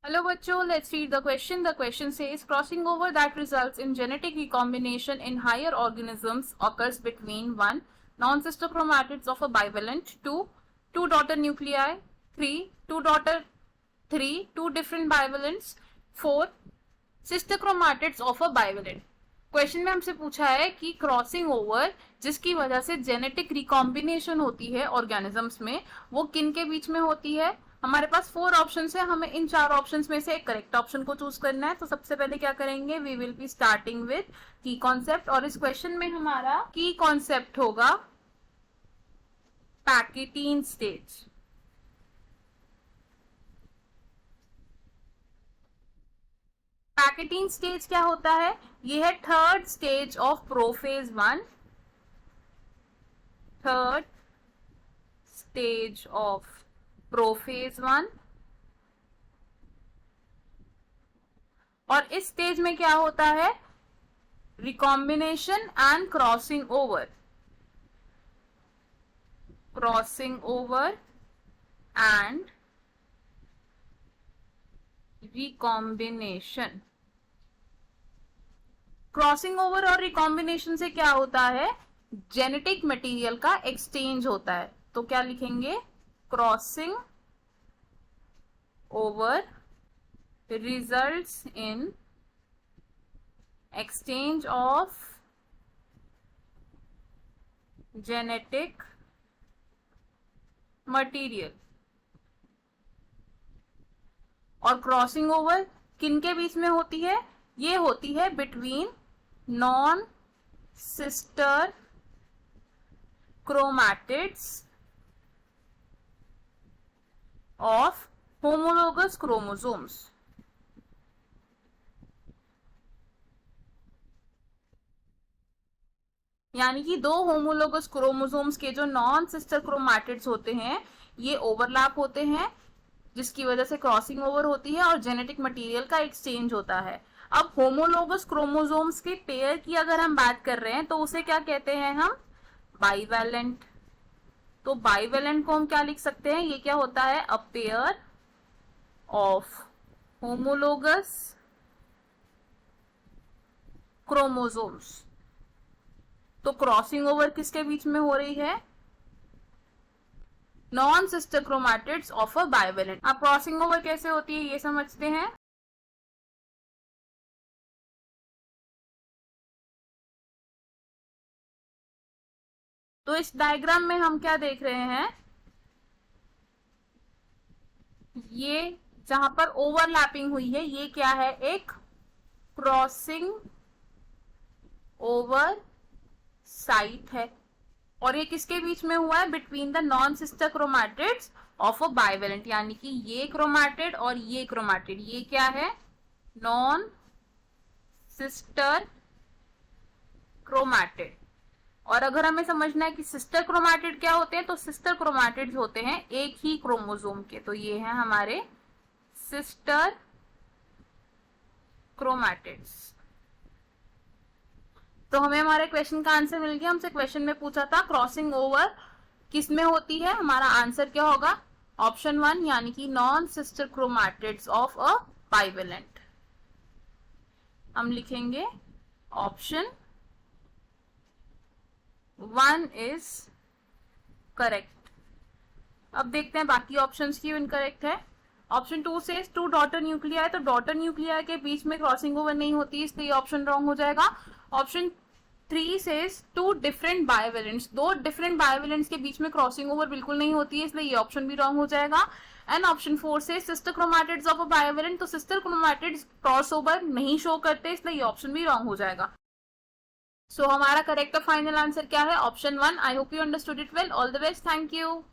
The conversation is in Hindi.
Hello bachcho, let's read the question. The question says crossing over that results in genetic recombination in higher organisms occurs between 1. Non-sister chromatids of a bivalent, 2. Two daughter nuclei, 3. Two different bivalents, 4. Sister chromatids of a bivalent. Question में हमसे पूछा है कि क्रॉसिंग ओवर जिसकी वजह से जेनेटिक रिकॉम्बिनेशन होती है ऑर्गेनिजम्स में वो किन के बीच में होती है। हमारे पास 4 ऑप्शंस है, हमें इन 4 ऑप्शंस में से एक करेक्ट ऑप्शन को चूज करना है। तो सबसे पहले क्या करेंगे, we will be starting with key concept, और इस क्वेश्चन में हमारा की कॉन्सेप्ट होगा पैकेटीन स्टेज। पैकेटीन स्टेज क्या होता है, ये है third stage of prophase 1। Third stage of prophase 1। और इस स्टेज में क्या होता है, recombination and crossing over. Crossing over and recombination. Crossing over और रिकॉम्बिनेशन से क्या होता है, जेनेटिक मटेरियल का एक्सचेंज होता है। तो क्या लिखेंगे, crossing over results in exchange of genetic material. और क्रॉसिंग ओवर किन के बीच में होती है, ये होती है between non sister chromatids of homologous chromosomes. यानी कि दो होमोलोगस क्रोमोसोम्स के जो नॉन सिस्टर क्रोमैटिड्स होते हैं ये ओवरलैप होते हैं, जिसकी वजह से क्रॉसिंग ओवर होती है और जेनेटिक मटेरियल का एक्सचेंज होता है। अब होमोलोगस क्रोमोसोम्स के पेयर की अगर हम बात कर रहे हैं तो उसे क्या कहते हैं हम, बाइवेलेंट। तो बाइवेलेंट को हम क्या लिख सकते हैं, ये क्या होता है, a pair of homologous chromosomes. तो क्रॉसिंग ओवर किसके बीच में हो रही है, non sister chromatids of a bivalent. अब क्रॉसिंग ओवर कैसे होती है ये समझते हैं। तो इस डायग्राम में हम क्या देख रहे हैं, ये जहां पर ओवरलैपिंग हुई है ये क्या है, एक क्रॉसिंग ओवर साइट है। और ये किसके बीच में हुआ है, between the non sister chromatids of a bivalent. यानी कि ये क्रोमैटिड और ये क्रोमैटिड, ये क्या है, नॉन सिस्टर क्रोमैटिड। और अगर हमें समझना है कि सिस्टर क्रोमैटिड क्या होते हैं, तो सिस्टर क्रोमैटिड्स होते हैं एक ही क्रोमोसोम के। तो ये है हमारे सिस्टर क्रोमैटिड्स। तो हमें हमारे क्वेश्चन का आंसर मिल गया। हमसे क्वेश्चन में पूछा था क्रॉसिंग ओवर किस में होती है, हमारा आंसर क्या होगा, ऑप्शन 1 यानी कि non sister chromatids of a bivalent. हम लिखेंगे ऑप्शन 1 इज करेक्ट। अब देखते हैं बाकी ऑप्शंस क्यों इनकरेक्ट है। ऑप्शन 2 से 2 डॉटर न्यूक्लिया, तो डॉटर न्यूक्लिया के बीच में क्रॉसिंग ओवर नहीं होती, इसलिए ऑप्शन रॉन्ग हो जाएगा। ऑप्शन 3 से 2 डिफरेंट बायोवेलेंट्स, 2 डिफरेंट बायोवेलेंट्स के बीच में क्रॉसिंग ओवर बिल्कुल नहीं होती है, इसलिए ये ऑप्शन भी रॉन्ग हो जाएगा। एंड ऑप्शन 4 से sister chromatids of a bivalent, तो सिस्टर क्रोमैटिड्स क्रॉस ओवर नहीं शो करते, इसलिए ये ऑप्शन भी रॉन्ग हो जाएगा। सो हमारा करेक्ट और फाइनल आंसर क्या है, option 1। I hope you understood it well. All the best, thank you.